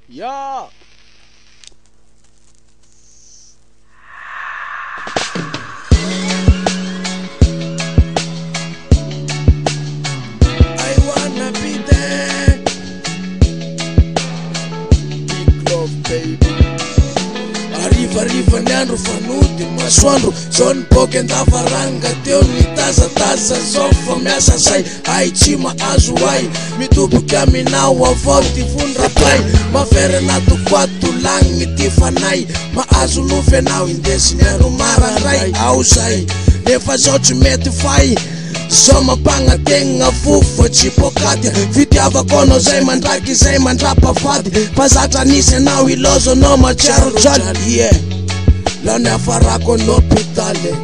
Yeah. I wanna be there. Big love, baby. Arriva n'andro fanody masoandro zao niboky andavaranga teo nitazataza zao fa miasa say ay tsy mahazo ay mitoboky aminao avao ty vondrapay maverina tokwato lagny ty fanay mahazo nofy anao indesiny ano mararay ao zay nefa zao tsy mety fay zao mampagnategna fofo tsy pokaty fitiavako anao zay mandraky zay mandrapafady mpazatra nisy anao ilozo anao matsiaro jaly ie la ny afarako an'hôpitaly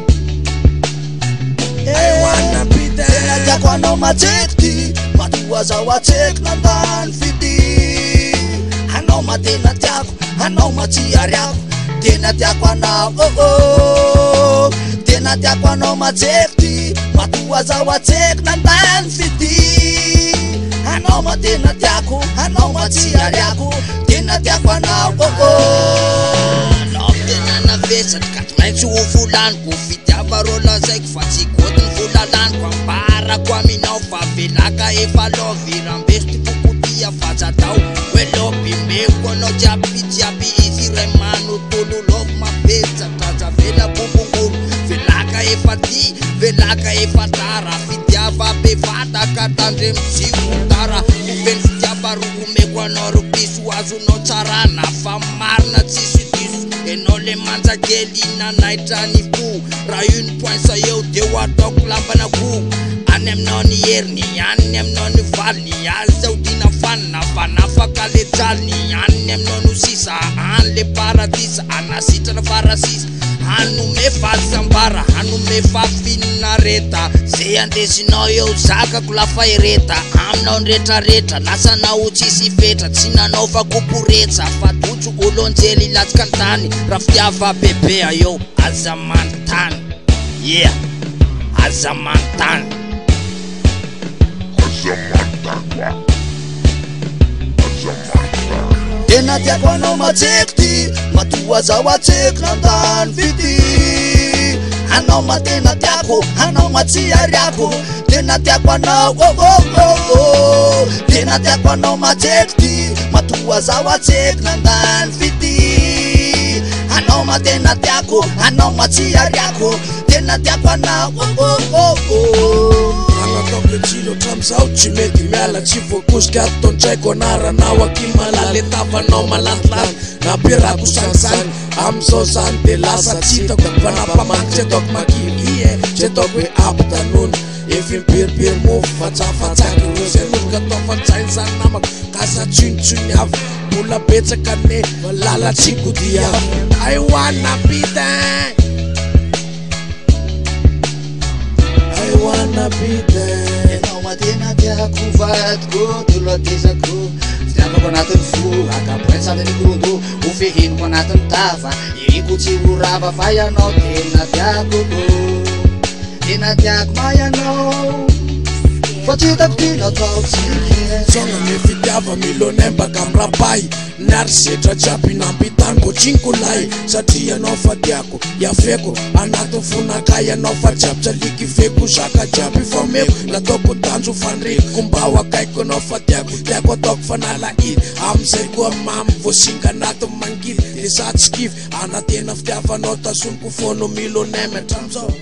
I wanna be there. Tena tiako anao matseky matoa zao atseky nandany fity anao matena tiako anao matsiariako tena tiako anao tena tiako anao matseky matoa zao atseky nandany fity anao matena tiako anao matsiariako tena tiako anao anao tena navesaky katy maintsy ho volaniko fitiavaro lazaiko fa tsy godiny volalaniko ambarako aminao fa velaka efa lovy rambeso ty fokotia fajatao hoe lopimeko anao jiaby izy ray manotolo lovy mapetsatraza vela bombongolo velaka efa ty velaka efa tara fitiava bevataka tandre mizikotara uveny fitiavaro omeko anao ropiso azonao tsarana fa marina tsisy enao le manjakely nanaitra ny fo raha io ny poinsa eo de ho ataoko lambanako any aminao ny heriny any aminao ny valiny azy ao dina fanina fa nafaka le jaliny any aminao no sisa any le paradisa anasitrana farasisa hanome fasambara hanome fafinina reta zay andesinao eo zakako lafa ireta aminao nretraretra nasanao tsisy fetra tsy nanao fa koporetsa fa totso olonjely latsika antany raha fitiava bebea eo aza mantany yeah aza mantany tena tiako anao matseky matoa zao atseky nandany fity anao matena tiako anao matsiariako tena tiako anao tena tiako anao matseky matoa zao atseky nandany fity anao matena tiako anao matsiariako tena tiako anao Anatoko tsilo tramzao tsy mety miala tsy voakosika atontraiko anaranao akimala le tavanao malantilany nampirako sanisany amizao zany de lasa tsitako fa nampamany tsy ataoko makiny ie tsy ataoko hoe ampitanono efa miperipery mofo fatsafatsaky rozy anoka atao fatsainy zany namako kasa tsonitsony avy mbola betsaka ne lala tsikodia I wanna be there. I wanna be there. Enao matena tiako vadiko telo atezako fitiavako anatiny fo akapoetsany mikorondo ho feheniko anatiny tava iriko tsy horava fa ianao tena tiako tena tiako ma ianao fa tsy hitako ty natao tsike Sona me fitiava milonay mbaka amrapay niary setra jiaby nampitaniko tsinko lay satria anao fa tiako iafeko anatiny fonakay anao fa jiaby tsaliky feko zaka jiaby fa meko nataoko tanjo fanreko mba ho akaiko anao fa tiako ataoko fanalahity amizay koa mamy voasinga anatiny mangidy de sa tsikivy anatena fitiavanao tasoniko fono milonay matramizao